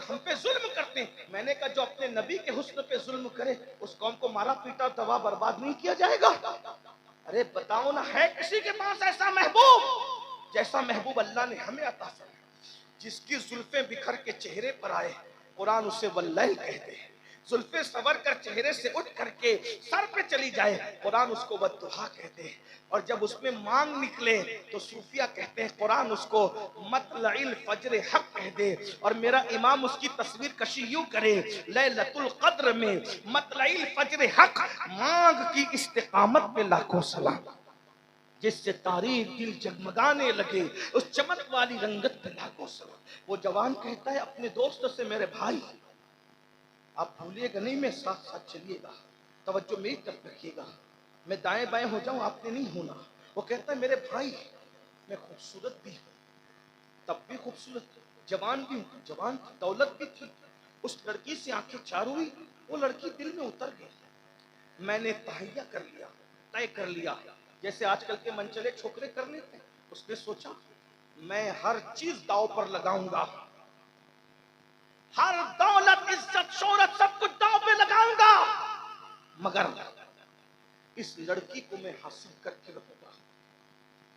लोग हम पे जुल्म करते हैं। मैंने कहा जो अपने नबी के हुस्न पे जुल्म करे उस कौम को मारा पीटा दबा बर्बाद नहीं किया जाएगा। अरे बताओ ना, है किसी के पास ऐसा महबूब जैसा महबूब अल्लाह ने हमें अता फरमाया, जिसकी जुल्फें बिखर के चेहरे पर आए कुरान उसे वल्लैल कहते हैं, जुल्फे सवर कर चेहरे से उठ करके सर पे चली जाए कुरान उसको बद्दुहा कहते हैं, और जब उसमें मांग निकले तो सूफिया कहते हैं कुरान उसको मतलइल फज्र हक कह दे। और मेरा इमाम उसकी तस्वीर कशी यूं करे, लैलतुल कद्र में मतलइल फज्र हक, मांग की इस्तिकामत पे लाखों सलाम, जिससे तारीख दिल जगमगाने लगे उस चमक वाली रंगत पे लाखों सलाम। वो जवान कहता है अपने दोस्त से, मेरे भाई आप भूलिएगा नहीं, मैं साथ साथ चलिएगा, तवज्जो मेरी तरफ रखिएगा, मैं दाएं बाएं हो जाऊं आपने नहीं होना। वो कहता है मेरे भाई मैं खूबसूरत भी हूं, तब भी खूबसूरत, जवान भी हूं, जवान थी, दौलत भी थी। उस लड़की से आंखें चारों हुई, वो लड़की दिल में उतर गई। मैंने तहैया कर लिया, तय कर लिया, जैसे आजकल के मनचले छोकरे कर लेते हैं। उसने सोचा मैं हर चीज दांव पर लगाऊंगा, हर दौलत इज्जत शोहरत सब कुछ दांव पे लगाऊंगा, मगर इस लड़की को मैं हासिल करके रहूंगा,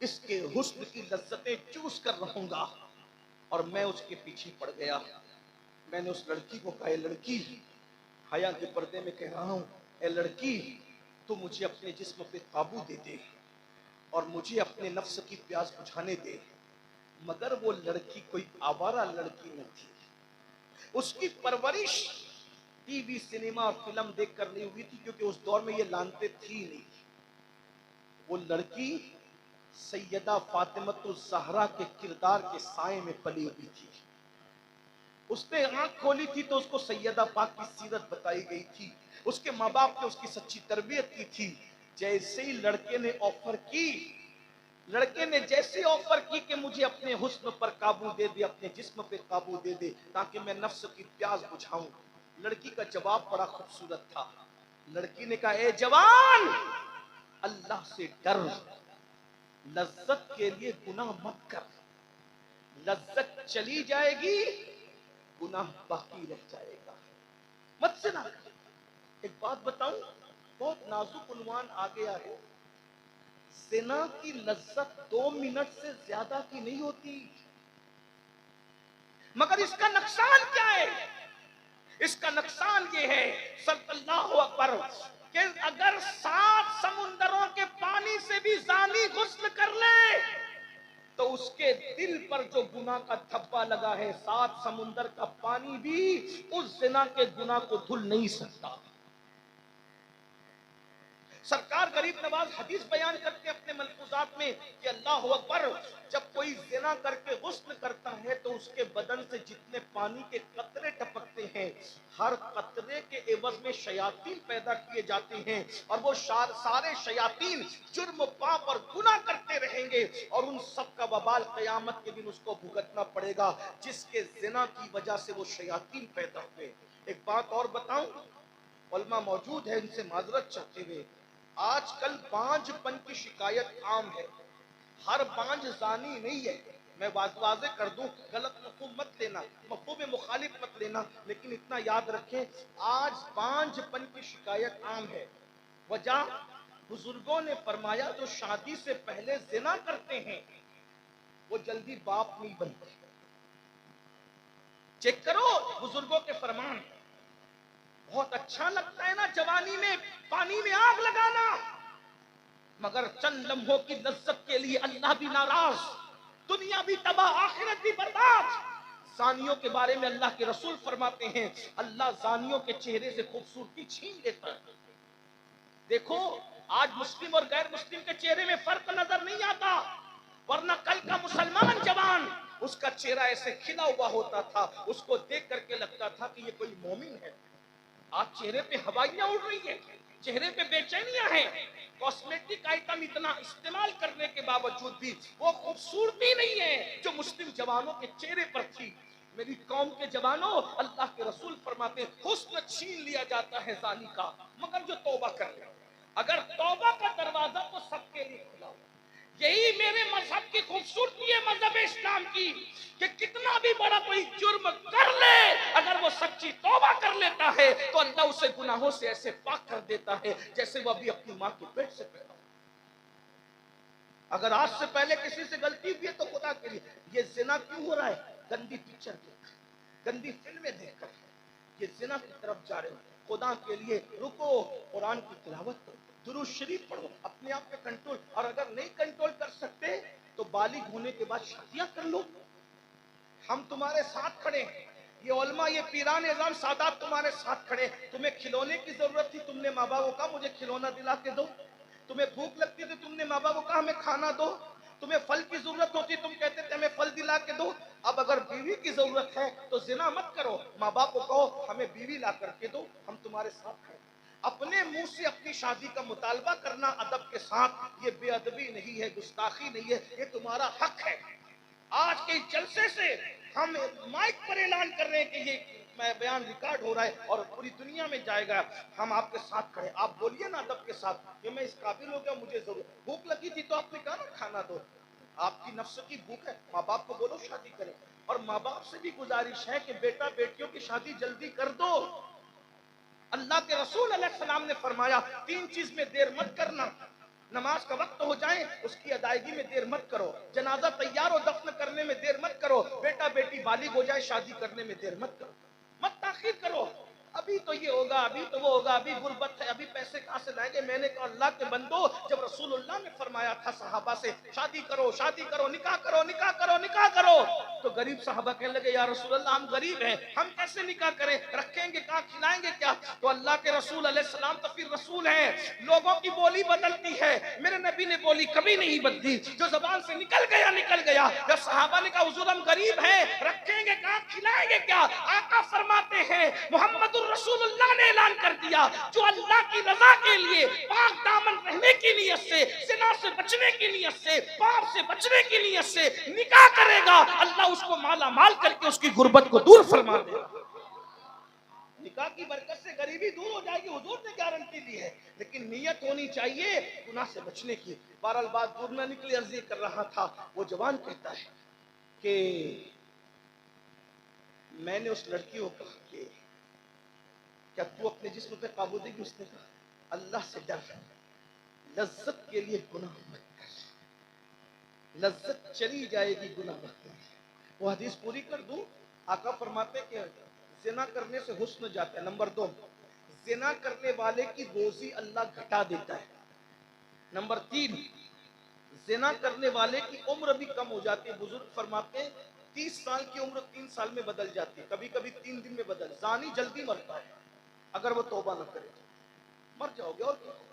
इसके हुस्न की लज्जतें चूस कर रहूंगा। और मैं उसके पीछे पड़ गया। मैंने उस लड़की को कहा, लड़की, हया के पर्दे में कह रहा हूं, ए लड़की, तू मुझे अपने जिस्म पे काबू दे दे और मुझे अपने नफ्स की प्यास बुझाने दे। मगर वो लड़की कोई आवारा लड़की न थी, उसकी परवरिश टीवी सिनेमा और फिल्म देखकर नहीं हुई थी, क्योंकि उस दौर में ये लानते थी नहीं। वो लड़की सैयदा फातिमतुल ज़हरा के किरदार के साए में पली हुई थी। उसने आंख खोली थी तो उसको सैयदा पाक की सीरत बताई गई थी, उसके माँ बाप ने उसकी सच्ची तरबियत की थी। जैसे ही लड़के ने ऑफर की, लड़के ने जैसे ऑफर की कि मुझे अपने हुस्न पर काबू दे दे, अपने जिस्म पे काबू दे दे ताकि मैं नफ्स की प्यास बुझाऊं, लड़की का जवाब बड़ा खूबसूरत था। लड़की ने कहा, ए जवान, अल्लाह से डर, लज्जत के लिए गुनाह मत कर, लज्जत चली जाएगी गुनाह बाकी रह जाएगा, मत से ना कर। एक बात बताऊं, बहुत नाजुक उन्वान आ गया है, ज़िना की लज्जत 2 मिनट से ज्यादा की नहीं होती, मगर इसका नुकसान क्या है? इसका नुकसान ये है, सल्लल्लाहु अकबर, कि अगर 7 समुंदरों के पानी से भी जानी गुस्ल कर ले तो उसके दिल पर जो गुनाह का धब्बा लगा है, 7 समुंदर का पानी भी उस ज़िना के गुनाह को धुल नहीं सकता। सरकार गरीब नवाज हदीस बयान करते अपने मलफूजात में कि अल्लाह अकबर, जब कोई ज़िना करके गुस्ल करता है तो उसके बदन से जितने पानी के कतरे टपकते हैं, हर कतरे के एवज में शयातीन पैदा किए जाते हैं, और वो सारे शयातीन जुर्म पाप और गुनाह करते रहेंगे, और उन सब का वबाल क़यामत के दिन उसको भुगतना पड़ेगा, जिसके ज़िना की वजह से वो शयातीन पैदा हुए। एक बात और बताऊं, उलमा मौजूद है, इनसे माजरत चाहते हुए, आजकल बांझपन की शिकायत आम है। हर बांझ जानी नहीं है, मैं वाज़े कर दूं, गलत मफहूम मत लेना, मफहूम मुखालिफ मत लेना, लेकिन इतना याद रखें, आज बांझपन की शिकायत आम है। वजह, बुजुर्गों ने फरमाया जो शादी से पहले ज़िना करते हैं वो जल्दी बाप नहीं बनते। चेक करो बुजुर्गों के फरमान। बहुत अच्छा लगता है ना जवानी में पानी में आग लगाना, मगर चंद लम्हों की लज्जत के लिए अल्लाह भी नाराज, दुनिया भी तबाह, आखिरत भी बर्बाद। जानियों के बारे में अल्लाह के रसूल फरमाते हैं, अल्लाह जानियों के चेहरे से खूबसूरती छीन लेता है। देखो आज मुस्लिम और गैर मुस्लिम के चेहरे में फर्क नजर नहीं आता, वरना कल का मुसलमान जवान, उसका चेहरा ऐसे खिला हुआ होता था, उसको देख करके लगता था कि ये कोई मोमिन है। आज चेहरे पे हवाइयां उड़ रही है, चेहरे पे बेचैनियां हैं, कॉस्मेटिक आइटम इतना इस्तेमाल करने के बावजूद भी वो खूबसूरती नहीं है जो मुस्लिम जवानों के चेहरे पर थी। मेरी कौम के जवानों, अल्लाह के रसूल फरमाते हैं, हुस्न छीन लिया जाता है जानी का, मगर जो तौबा कर ले, अगर तौबा का दरवाजा तो सबके लिए खुला हो। यही मेरे मजहब की खूबसूरती है, मजहब इस्लाम की, कि कितना भी बड़ा कोई जुर्म कर ले, सच्ची तौबा कर लेता है तो अल्लाह उसे गुनाहों से ऐसे पाक कर देता है जैसे वह अभी अपनी माँ के पेट से पैदा। अगर आज से पहले किसी से गलती हुई है तो खुदा के लिए ये जिना क्यों हो रहा है? गंदी पिक्चर देखकर, गंदी फिल्में देखकर ये जिना की तरफ जा रहे हो। खुदा के लिए रुको, कुरान की तिलावत करो, दुरूद शरीफ पढ़ो, अपने आप पे कंट्रोल। और अगर नहीं कंट्रोल कर सकते तो बालिग होने के बाद शादियां कर लो। हम तुम्हारे साथ खड़े हैं, ये उलमा, ये पीरान एज़ाम सादात तुम्हारे साथ खड़े। तुम्हें खिलौने की जरूरत थी, तुमने माँ बाप को कहा मुझे खिलौना दिला के दो। तुम्हें भूख लगती थी, तुमने माँ बाप को कहा हमें खाना दो। तुम्हें फल की जरूरत होती, तुम कहते थे हमें फल दिला के दो। अब अगर बीवी की जरूरत है तो जिना मत करो, माँ बाप को कहो हमें बीवी ला करके दो, हम तुम्हारे साथ खड़े। अपने मुंह से अपनी शादी का मुतालबा करना अदब के साथ, ये बेअदबी नहीं है, गुस्ताखी नहीं है, ये तुम्हारा हक है। आज के जलसे से हम माइक पर ऐलान कर रहे हैं कि ये मैं बयान रिकॉर्ड हो रहा है और पूरी दुनिया में जाएगा। हम आपके साथ खड़े, आप बोलिए ना अदब के साथ कि मैं इस काबिल हो गया, मुझे जरूर भूख लगी थी तो आपने कहा ना खाना दो। आपकी नफ्स की भूख है, माँ बाप को बोलो शादी करें। और माँ बाप से भी गुजारिश है कि बेटा बेटियों की शादी जल्दी कर दो। अल्लाह के रसूल अलैहिस्सलाम ने फरमाया 3 चीज में देर मत करना। नमाज का वक्त हो जाए उसकी अदायगी में देर मत करो, जनाजा तैयार हो दफन करने में देर मत करो, बेटा बेटी बालिग हो जाए शादी करने में देर मत करो, मत ताखीर करो। अभी तो ये होगा, अभी तो वो होगा, अभी गुर्बत है, अभी पैसे कहां से लाएंगे। मैंने कहा अल्लाह के बंदो, जब रसूलुल्लाह ने फरमाया था सहाबा से शादी करो, शादी करो, निकाह करो, निकाह करो, निकाह करो, तो गरीब सहाबा कहने लगे या रसूलुल्लाह हम गरीब हैं, हम कैसे निकाह करें, रखेंगे कहां, खिलाएंगे क्या। तो अल्लाह के रसूल अलैहिस्सलाम तो फिर रसूल हैं, लोगों की बोली बदलती है, मेरे नबी ने बोली कभी नहीं बदली, जो जबान से निकल गया निकल गया। जब सहाबा ने कहा हुजूर हम गरीब हैं, रखेंगे कहां, खिलाएंगे क्या, आका फरमाते हैं मोहम्मद रसूलुल्लाह ने ऐलान कर दिया जो अल्लाह की रजा के लिए पाक दामन रहने की नियत से, जिना से बचने की नियत से, पाप से बचने की नियत से निकाह करेगा, अल्लाह उसको माला माल करके उसकी गुर्बत को दूर फरमा देगा। निकाह की बरकत से गरीबी दूर हो जाएगी, हुजूर ने गारंटी दी है, लेकिन नियत होनी चाहिए गुनाह से बचने की। बहरहाल बात दूर न निकली, अर्जी कर रहा था, वो जवान कहता है कि मैंने उस लड़की को कहा कि क्या तू अपने जिस्म पे काबू देगी। उसने कहा अल्लाह से डर, लज्जत के लिए गुनाह मत कर, लज्जत चली जाएगी, गुनाह मत कर। वो हदीस पूरी कर दूं, आका फरमाते कि जिना करने से हुस्न जाता है। नंबर 2, जिना करने वाले की रोजी अल्लाह घटा देता है। नंबर 3, जिना करने वाले की उम्र भी कम हो जाती है। बुजुर्ग फरमाते हैं 30 साल की उम्र 3 साल में बदल जाती है, कभी कभी 3 दिन में बदल। जानी जल्दी मरता है, अगर वो तौबा न करे तो मर जाओगे। और क्या होगा,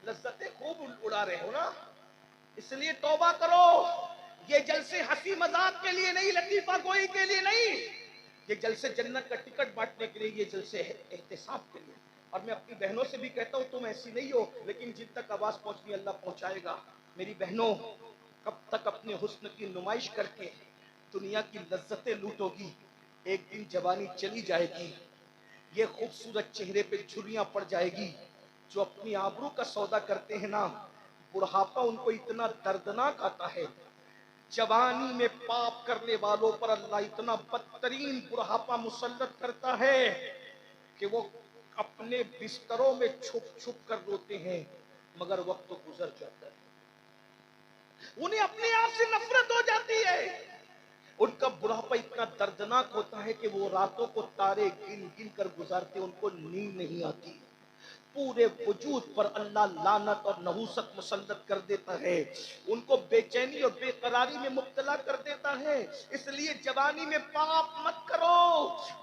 लज्जतें खूब उड़ा रहे हो ना, इसलिए तौबा करो। ये जलसे हंसी मजाक के लिए नहीं, लतीफा गोई के लिए नहीं, ये जलसे जन्नत का टिकट बांटने के लिए, ये जलसे है एहतिसाब के लिए। और मैं अपनी बहनों से भी कहता हूँ तुम ऐसी नहीं हो, लेकिन जिन तक आवाज पहुंचनी अल्लाह पहुंचाएगा। मेरी बहनों, कब तक अपने हुस्न की नुमाइश करके दुनिया की लज्जतें लूटोगी, एक दिन जवानी चली जाएगी, ये खूबसूरत चेहरे पे झुर्रियां पड़ जाएगी। जो अपनी आबरू का सौदा करते हैं ना, बुढ़ापा उनको इतना दर्दनाक आता है। जवानी में पाप करने वालों पर अल्लाह इतना बदतरीन बुढ़ापा मुसल्लत करता है कि वो अपने बिस्तरों में छुप छुप कर रोते हैं, मगर वक्त तो गुजर जाता है, उन्हें अपने आप से नफरत हो जाती है। उनका बुढ़ापा इतना दर्दनाक होता है कि वो रातों को तारे गिन गिन कर गुजारते, उनको नींद नहीं आती। पूरे वजूद पर अल्लाह लानत और नहूसत मुसल्लत कर देता है, उनको बेचैनी और बेकरारी में मुब्तला कर देता है। इसलिए जवानी में पाप मत करो।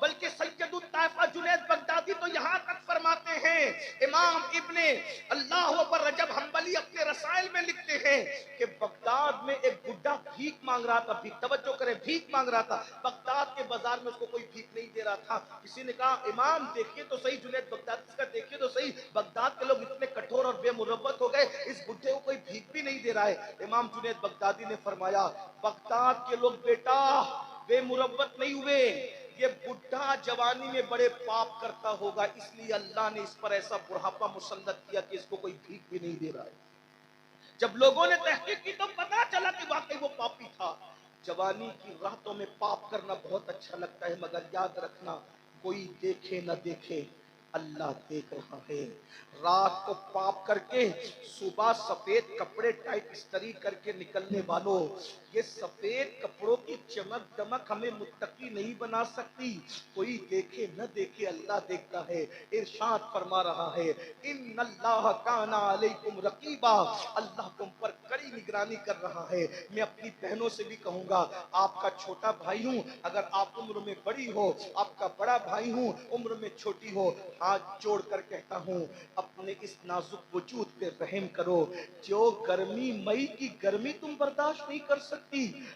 बल्कि सैयदुल ताइफा जुनैद बगदादी तो यहाँ तक फरमाते हैं, इमाम इब्ने अल्लाह पर रजब हम्बली अपने रसाइल में लिखते हैं कि बगदाद में एक बुढ़ा भीख मांग रहा था, भीख, तवज्जो करें, भीख मांग रहा था। बगदाद के बाजार में उसको कोई भीख नहीं दे रहा था। किसी ने कहा इमाम देखिए तो सही, जुनैद बगदादी का देखिए तो सही, बगदाद के लोग इतने कठोर और बेमुरब्बत हो गए, इस बुढ़े को कोई भीख भी नहीं दे रहा है। इमाम जुनैद बगदादी ने फरमाया बगदाद के लोग बेटा बेमुरब्बत नहीं हुए, ये बुढ़ा जवानी में बड़े पाप करता होगा, इसलिए अल्लाह ने इस पर ऐसा बुढ़ापा मुसल्लत किया कि इसको कोई भीख भी नहीं दे रहा है। जब लोगों ने तहकीक की तो पता चला कि वाकई वो पापी था। जवानी की रातों में पाप करना बहुत अच्छा लगता है, मगर याद रखना, कोई देखे न देखे, अल्लाह देख रहा है। रात को पाप करके सुबह सफेद कपड़े टाइट इस्त्री करके निकलने वालों, ये सफेद कपड़ों की चमक दमक हमें मुत्तकी नहीं बना सकती। कोई देखे न देखे, अल्लाह देखता है। इरशाद फरमा रहा है, इन्नल्लाह काना अलैकुम रकीबा, अल्लाह तुम पर कड़ी निगरानी कर रहा है। मैं अपनी बहनों से भी कहूंगा, आपका छोटा भाई हूं, अगर आप उम्र में बड़ी हो, आपका बड़ा भाई हूं, उम्र में छोटी हो, हाथ जोड़कर कहता हूं, अपने इस नाजुक वजूद पे रहम करो। जो गर्मी, मई की गर्मी तुम बर्दाश्त नहीं कर सकती,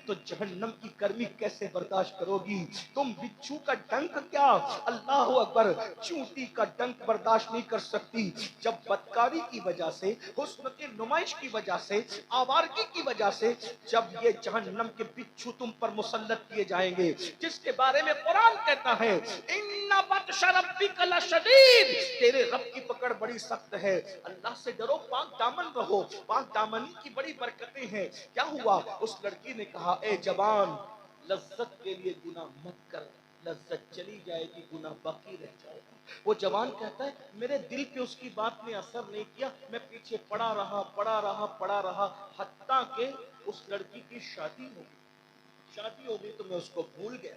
तो जहन्नम की गर्मी कैसे बर्दाश्त करोगी? तुम बिच्छू का डंक क्या, अल्लाह अकबर, चूंटी का डंक बर्दाश्त नहीं कर सकती। जब बदकारी की वजह से, हुस्न की नुमाइश की वजह से, आवारगी की वजह से, जब ये जहन्नम के बिच्छू तुम पर मुसल्लत किए जाएंगे, जिसके बारे में कुरान कहता है, इन्ना बत्शा रब्बिका लशदीद, तेरे रब की पकड़ बड़ी सख्त है। अल्लाह से डरो, पाक दामन रहो, पाक दामनी की बड़ी बरकतें हैं। क्या हुआ? उस लड़की ने कहा, ए जवान, लज्जत के लिए गुनाह मत कर, लज्जत चली जाएगी, गुनाह बाकी रह जाएगा। वो जवान कहता है, मेरे दिल पे उसकी बात ने असर नहीं किया, मैं पीछे पड़ा रहा, हत्ता के उस लड़की की शादी हो गई। शादी हो गई तो मैं उसको भूल गया।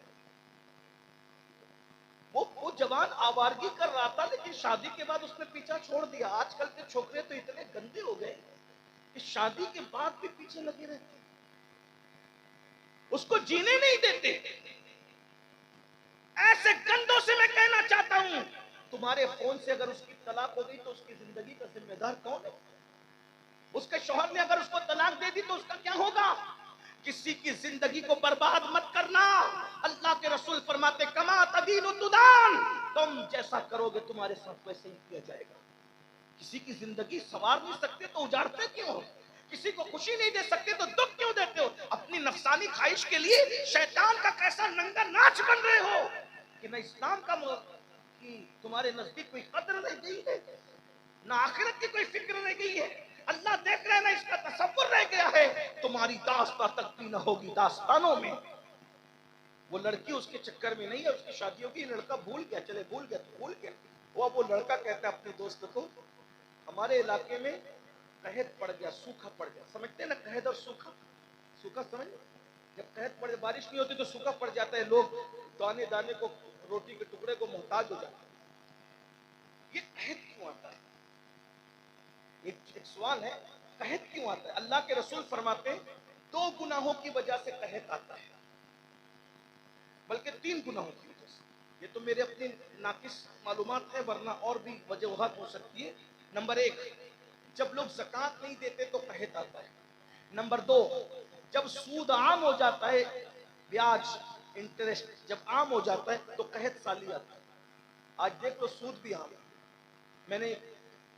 वो जवान आवारगी कर रहा था, लेकिन शादी के बाद उसने पीछा छोड़ दिया। आजकल के छोकरे तो इतने गंदे हो गए कि शादी के बाद भी पीछे लगे रहते, उसको जीने नहीं देते। ऐसे गंदों से मैं कहना चाहता हूं, तुम्हारे फोन से अगर उसकी तलाक हो गई तो उसकी जिंदगी का जिम्मेदार कौन है? उसके शौहर ने अगर उसको तलाक दे दी तो उसका क्या होगा? किसी की जिंदगी को बर्बाद मत करना। अल्लाह के रसूल फरमाते, कमा तदीनु तुदान, तुम जैसा करोगे तुम्हारे साथ वैसे ही किया जाएगा। किसी की जिंदगी संवार नहीं सकते तो उजाड़ते क्यों हो? किसी को खुशी नहीं दे सकते तो दुख क्यों देते हो? अपनी नफसानी ख्वाहिश के लिए शैतान का कैसा नंगा नाच बन रहे हो कि न इस्लाम का कि तुम्हारे नजदीक कोई कदर रह गई है, ना आखिरत की कोई फिक्र रह गई है। अल्लाह देख रहे हैं ना, इसका तसव्वुर रह गया है। तुम्हारी दास्तां तक भी ना होगी दास्तानों में। वो लड़की उसके चक्कर में नहीं है, उसकी शादी होगी, लड़का भूल गया, चले भूल गया तो भूल गया। वो लड़का कहता है अपने दोस्त को, हमारे इलाके में कहत पड़ गया, सूखा पड़ गया। समझते हैं ना कहत और सूखा? सूखा समझ, जब कहत पड़, बारिश नहीं होती तो सूखा पड़ जाता है, लोग दाने दाने को, रोटी के टुकड़े को मोहताज हो जाते हैं। ये कहत क्यों आता है? एक सवाल है, कहत क्यों आता है? अल्लाह के रसूल फरमाते हैं, दो गुनाहों की वजह से कहत आता है, बल्कि तीन गुनाहों की वजह से। ये तो मेरे अपनी नाकिस मालूमात है, वरना और भी वजूहात हो सकती है। नंबर एक, जब लोग ज़कात नहीं देते तो कहत आता है। नंबर दो, जब सूद आम हो जाता है, ब्याज इंटरेस्ट जब आम हो जाता है तो कहत साली आता है। आज देख लो सूद भी आम है। मैंने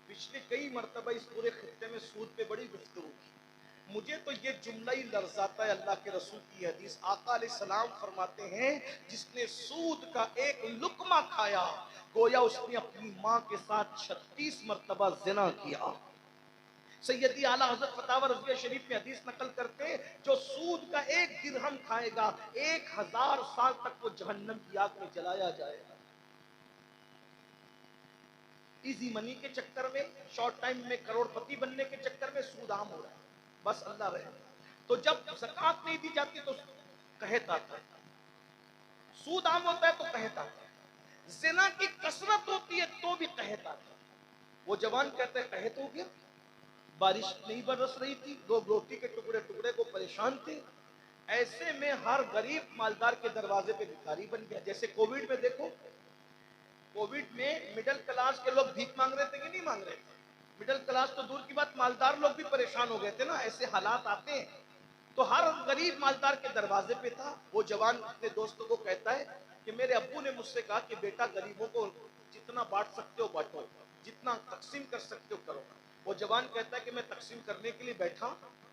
पिछले कई मरतबा इस पूरे खित्ते में सूद पे बड़ी गुफ्तगू की। मुझे तो ये जुमला ही लर्जाता है। अल्लाह के रसूल की हदीस, आका अलैहिस्सलाम फरमाते हैं, जिसने सूद का एक लुकमा खाया, गोया उसने अपनी माँ के साथ 36 मरतबा जिना किया। सैयदी आला हज़रत फतावा रज़िया शरीफ में हदीस नकल करते हैं, जो सूद का एक दिरहम खाएगा, 1000 साल तक वो जहन्नम की आग में जलाया जाएगा। इजी मनी के चक्कर में, शॉर्ट टाइम में करोड़पति बनने के चक्कर में सूद आम हो रहा है। बस अल्लाह रहे। तो जब ज़कात नहीं दी जाती तो कहत आता है, सूद आम होता है तो कहत आता है, ज़िना की कसरत होती है तो भी कहत आता है। वो जवान कहते हैं, कहत हो गया, बारिश नहीं बरस रही थी, लोग रोटी के टुकड़े टुकड़े को परेशान थे। ऐसे में हर गरीब मालदार के दरवाजे पे भिखारी बन गया। जैसे कोविड में देखो, कोविड में मिडिल क्लास के लोग भीख मांग रहे थे कि नहीं मांग रहे थे? मिडिल क्लास तो दूर की बात, मालदार लोग भी परेशान हो गए थे ना। ऐसे हालात आते हैं तो हर गरीब मालदार के दरवाजे पे था। वो जवान अपने दोस्तों को कहता है कि मेरे अब्बू ने मुझसे कहा कि बेटा, गरीबों को जितना बांट सकते हो बांटो, जितना तकसीम कर सकते हो करो। वो जवान कहता है कि मैं तकसीम करने के लिए बैठा,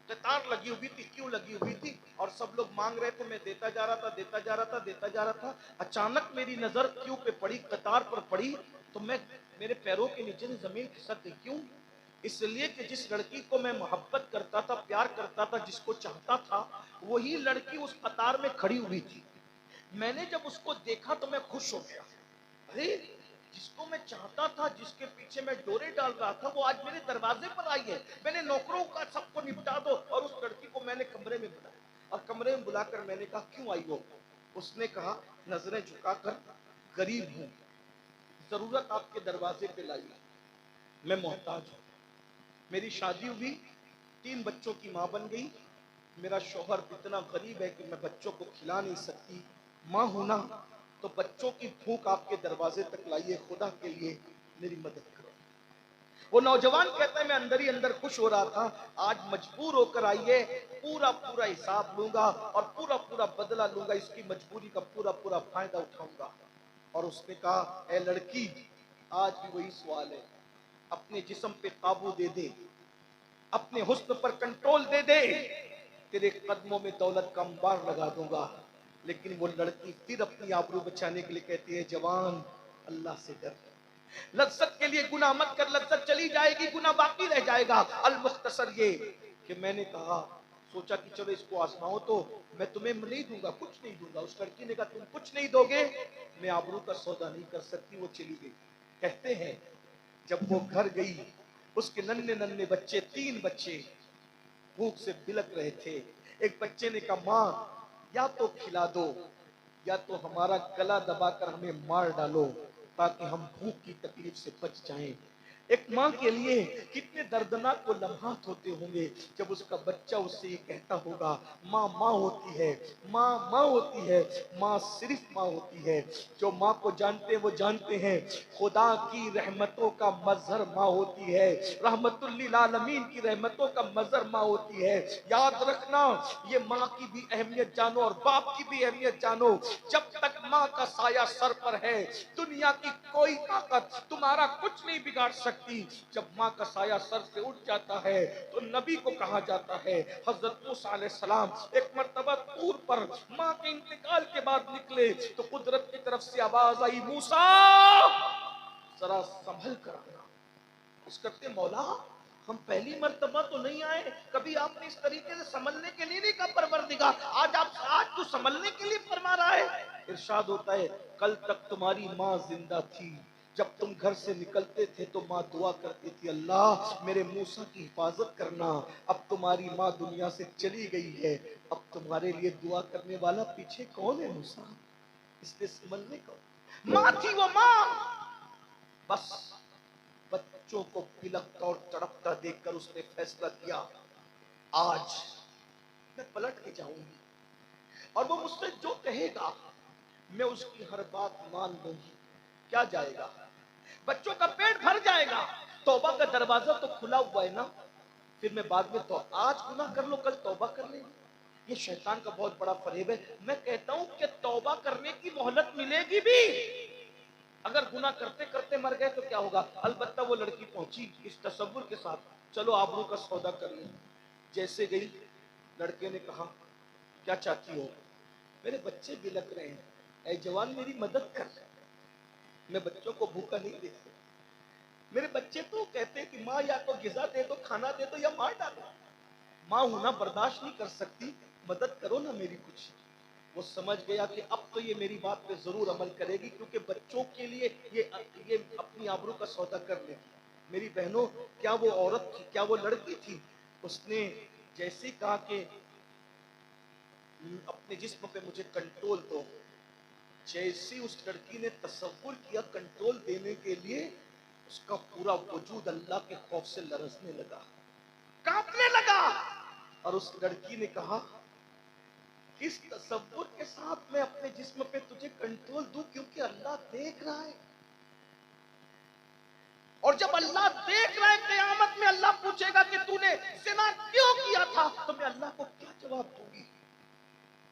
कतार लगी हुई थी। क्यों लगी हुई थी? और सब लोग मांग रहे थे, मैं देता जा रहा था। अचानक मेरी नजर क्यों पे पड़ी, कतार पर पड़ी, तो मैं, मेरे पैरों के नीचे से जमीन खिसक गई। क्यों? इसलिए कि जिस लड़की को मैं मोहब्बत करता था, प्यार करता था, जिसको चाहता था, वही लड़की उस कतार में खड़ी हुई थी। मैंने जब उसको देखा तो मैं खुश हो गया। अरे, जिसको मैं चाहता था, जिसके पीछे मैं डोरे डाल रहा था, वो आज मेरे दरवाजे पर आई है। मैंने नौकरों का सबको निपटा दो, और उस लड़की को मैंने कमरे में बुलाया, और कमरे में बुलाकर मैंने कहा, क्यों आई हो? उसने कहा, नजरें झुकाकर, गरीब हूं, जरूरत आपके दरवाजे पे लाई, मैं मोहताज हूं, मेरी शादी हुई, 3 बच्चों की मां बन गई, मेरा शौहर इतना गरीब है कि मैं बच्चों को खिला नहीं सकती, मां हूं ना, तो बच्चों की भूख आपके दरवाजे तक लाइए, खुदा के लिए मेरी मदद करो। वो नौजवान कहता है, मैं अंदर ही अंदर खुश हो रहा था, आज मजबूर होकर आइए, पूरा पूरा हिसाब लूंगा और पूरा पूरा बदला लूंगा, इसकी मजबूरी का पूरा पूरा फायदा उठाऊंगा। और उसने कहा, ए लड़की, आज भी वही सवाल है, अपने जिस्म पे काबू दे दे, अपने हुस्न पर कंट्रोल दे दे, तेरे कदमों में दौलत का अंबार लगा दूंगा। लेकिन वो लड़की फिर अपनी आबरू बचाने के लिए कहती है, जवान, अल्लाह से डर, लज्जत के लिए गुनाह मत कर, लज्जत चली जाएगी, गुनाह बाकी रह जाएगा। अल मुख्तसर ये कि मैंने कहा, सोचा कि चलो इसको आजमाओ, तो मैं तुम्हें नहीं दूंगा, कुछ नहीं दूंगा। उस लड़की ने कहा, तुम कुछ नहीं दोगे, मैं आबरू का सौदा नहीं कर सकती। वो चली गई। कहते हैं, जब वो घर गई, उसके नन्हे नन्हे बच्चे, 3 बच्चे भूख से बिलक रहे थे। एक बच्चे ने कहा, माँ, या तो खिला दो, या तो हमारा गला दबाकर हमें मार डालो, ताकि हम भूख की तकलीफ से बच जाएं। एक माँ के लिए कितने दर्दनाक वो लम्हात होते होंगे, जब उसका बच्चा उससे ये कहता होगा, माँ माँ होती है, माँ माँ होती है, माँ सिर्फ माँ होती है। जो माँ को जानते हैं वो जानते हैं, खुदा की रहमतों का मजहर माँ होती है, रहमतुल लिल आलमीन की रहमतों का मजहर माँ होती है। याद रखना, ये माँ की भी अहमियत जानो और बाप की भी अहमियत जानो। जब तक माँ का साया सर पर है, दुनिया की कोई ताकत तुम्हारा कुछ नहीं बिगाड़ सकती। जब माँ का साया सर से उठ जाता है, तो नबी को कहा जाता है, हजरत मूसा अलैहिस्सलाम एक मर्तबा तूर पर माँ के इंतकाल के बाद निकले, तो कुदरत की तरफ से आवाज आई, मूसा, जरा संभल कर आना। उस करते, मौला, हम पहली मर्तबा तो नहीं आए, कभी आपने इस तरीके से संभलने के लिए नहीं कहा, परवरदिगार, आज तू संभलने के लिए फरमा रहा है। इरशाद होता है, कल तक तुम्हारी माँ जिंदा थी, जब तुम घर से निकलते थे तो माँ दुआ करती थी, अल्लाह मेरे मूसा की हिफाजत करना। अब तुम्हारी माँ दुनिया से चली गई है, अब तुम्हारे लिए दुआ करने वाला पीछे कौन है मूसा? इसलिए संभलने को माँ थी, वो माँ। बस बच्चों को पिलकता और तड़पता देखकर उसने फैसला किया, आज मैं पलट के जाऊंगी, और वो मुझसे जो कहेगा मैं उसकी हर बात मान लूंगी। क्या जाएगा, बच्चों का पेट भर जाएगा, तौबा का दरवाजा तो खुला हुआ है ना। फिर मैं बाद में, तो आज गुनाह कर लो, कल तौबा कर लेंगे। ये शैतान का बहुत बड़ा फरेब है। मैं कहता हूं कि तौबा करने की मोहलत मिलेगी भी, अगर गुनाह करते करते मर गए तो क्या होगा। अलबत्ता वो लड़की पहुंची इस तसव्वुर के साथ, चलो आबरू का सौदा कर लें। जैसे गई, लड़के ने कहा, क्या चाहती हो? मेरे बच्चे बिलक रहे हैं, ऐ जवान मेरी मदद कर, मैं बच्चों को भूखा नहीं देख सकती। मेरे बच्चे तो कहते कि माँ या तो गिजा दे दो, खाना दे दो, या मार डालो। माँ होना बर्दाश्त नहीं कर सकती, मदद करो ना मेरी कुछ। वो समझ गया कि अब तो ये मेरी बात पे जरूर अमल करेगी, क्योंकि बच्चों के लिए ये अपनी आबरू का सौदा कर लेगी। मेरी बहनों, क्या वो औरत थी, क्या वो लड़की थी? उसने जैसे ही कहा कि अपने जिस्म पे मुझे कंट्रोल दो, जैसे उस लड़की ने तसव्वुर किया कंट्रोल देने के लिए, उसका पूरा वजूद अल्लाह के खौफ से लरजने लगा, कांपने लगा। और उस लड़की ने कहा, किस तसव्वुर के साथ मैं अपने जिस्म पे तुझे कंट्रोल दूं, क्योंकि अल्लाह देख रहा है। और जब अल्लाह देख रहा है, क़यामत में अल्लाह पूछेगा कि तूने ज़िना क्यों किया था, तो मैं अल्लाह को क्या जवाब दूंगी।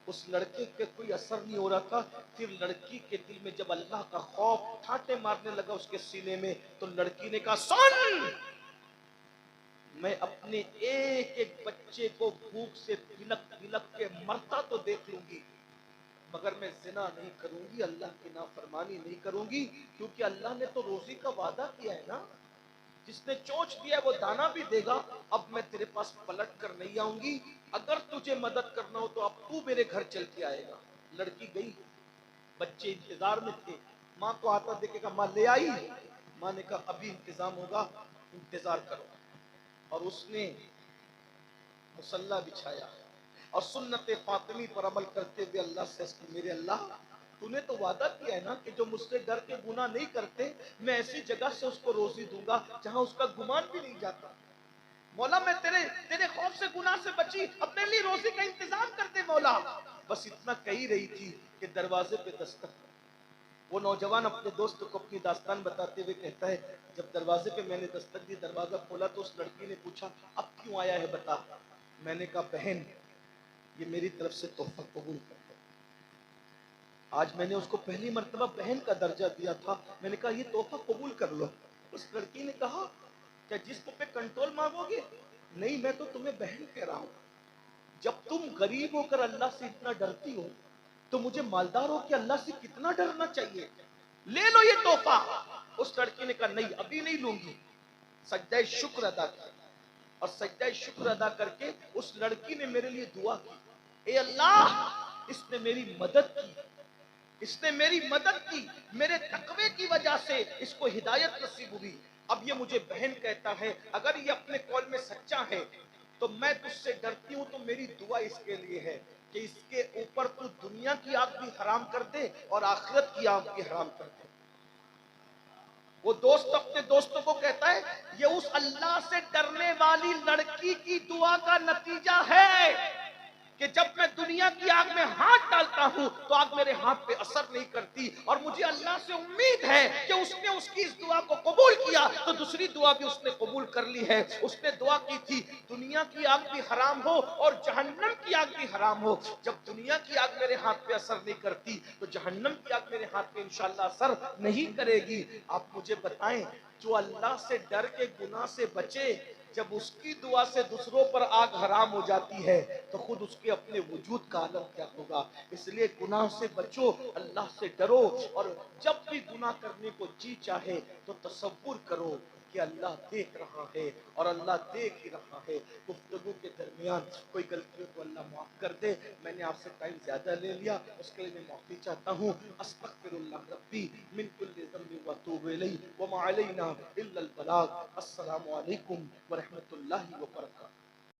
उस लड़के पे कोई असर नहीं हो रहा था। फिर लड़की के दिल में जब अल्लाह का खौफ ठाटे मारने लगा उसके सीने में, तो लड़की ने कहा, सुन, मैं अपने एक एक बच्चे को भूख से बिलक बिलक के मरता तो देख लूंगी, मगर मैं जिना नहीं करूंगी, अल्लाह की नाफरमानी नहीं करूंगी, क्योंकि अल्लाह ने तो रोजी का वादा किया है ना। जिसने चोंच दिया वो दाना भी देगा। अब मैं तेरे पास पलट कर नहीं आऊंगी, अगर तुझे मदद करना हो तो अब तू मेरे घर चल के आएगा। लड़की गई, बच्चे इंतजार में थे, माँ को आता देखेगा, माँ ले आई। माँ ने कहा अभी इंतजाम होगा, इंतजार करो। और उसने मुसल्ला बिछाया और सुन्नत फातिमी पर अमल करते हुए अल्लाह से की, मेरे अल्लाह तूने तो वादा किया है ना कि जो मुझसे डर के गुनाह नहीं करते मैं ऐसी जगह से उसको रोजी दूंगा जहां उसका गुमान भी नहीं जाता। मौला मैं तेरे तेरे खौफ से गुनाह से बची, अपने लिए रोजी का इंतजाम कर दे मौला। बस इतना कही रही थी कि दरवाजे पे दस्तक। वो नौजवान अपने दोस्त को अपनी दास्तान बताते हुए कहता है, जब दरवाजे पे मैंने दस्तक दी, दरवाजा खोला तो उस लड़की ने पूछा अब क्यों आया है बता। मैंने कहा बहन ये मेरी तरफ से तोहफा कबूल कर लो। आज मैंने उसको पहली मर्तबा बहन का दर्जा दिया था, मैंने कहा ये तोहफा कबूल कर लो। उस लड़की ने कहा क्या जिस्म पे कंट्रोल मांगोगे? नहीं, मैं तो तुम्हें बहन कह रहा हूं। जब तुम गरीब होकर अल्लाह से इतना डरती हो तो मुझे मालदार हो कि अल्लाह से कितना डरना चाहिए। ले लो ये तोहफा। उस लड़की ने कहा नहीं अभी नहीं लूंगी। सजदा शुक्र अदा किया और सजदा शुक्र अदा करके उस लड़की ने मेरे लिए दुआ की, ए अल्लाह इसने मेरी मदद की, इसने मेरी मदद की, मेरे तकवे की वजह से इसको हिदायत नसीब हुई। अब ये मुझे बहन कहता है, अगर ये अपने कौल में सच्चा है तो मैं तुझसे डरती हूं, तो मेरी दुआ इसके लिए है कि इसके ऊपर तू दुनिया की आग भी हराम कर दे और आखिरत की आग भी हराम कर दे। वो दोस्त अपने दोस्तों को कहता है ये उस अल्लाह से डरने वाली लड़की की दुआ का नतीजा है कि जब मैं दुनिया की आग में हाथ डालता हूं तो आग मेरे हाथ पे असर नहीं करती। और मुझे अल्लाह से उम्मीद है कि उसने उसकी इस दुआ को कबूल किया तो दूसरी दुआ भी उसने कबूल कर ली है। उसने दुआ की थी दुनिया की आग भी हराम हो और जहन्नम की आग भी हराम हो। जब दुनिया की आग मेरे हाथ पे असर नहीं करती तो जहन्नम की आग मेरे हाथ पे इंशाअल्लाह असर नहीं करेगी। आप मुझे बताएं, जो अल्लाह से डर के गुनाह से बचे, जब उसकी दुआ से दूसरों पर आग हराम हो जाती है तो खुद उसके अपने वजूद का आलम क्या होगा। इसलिए गुनाह से बचो, अल्लाह से डरो और जब भी गुनाह करने को जी चाहे तो तसव्वुर करो कि अल्लाह देख रहा है और अल्लाह देख ही रहा है। गुफ्तगू के दरमियान कोई गलतियों को अल्लाह माफ कर दे। मैंने आपसे टाइम ज्यादा ले लिया, उसके लिए मैं माफी चाहता हूँ। अस्तगफिरुल्लाह रब्बी मिन कुल्लि ज़ंबि व अतूबु इलैहि व मा अलैना इल्लल बलाग। अस्सलामु अलैकुम व रहमतुल्लाहि व बरकातहू।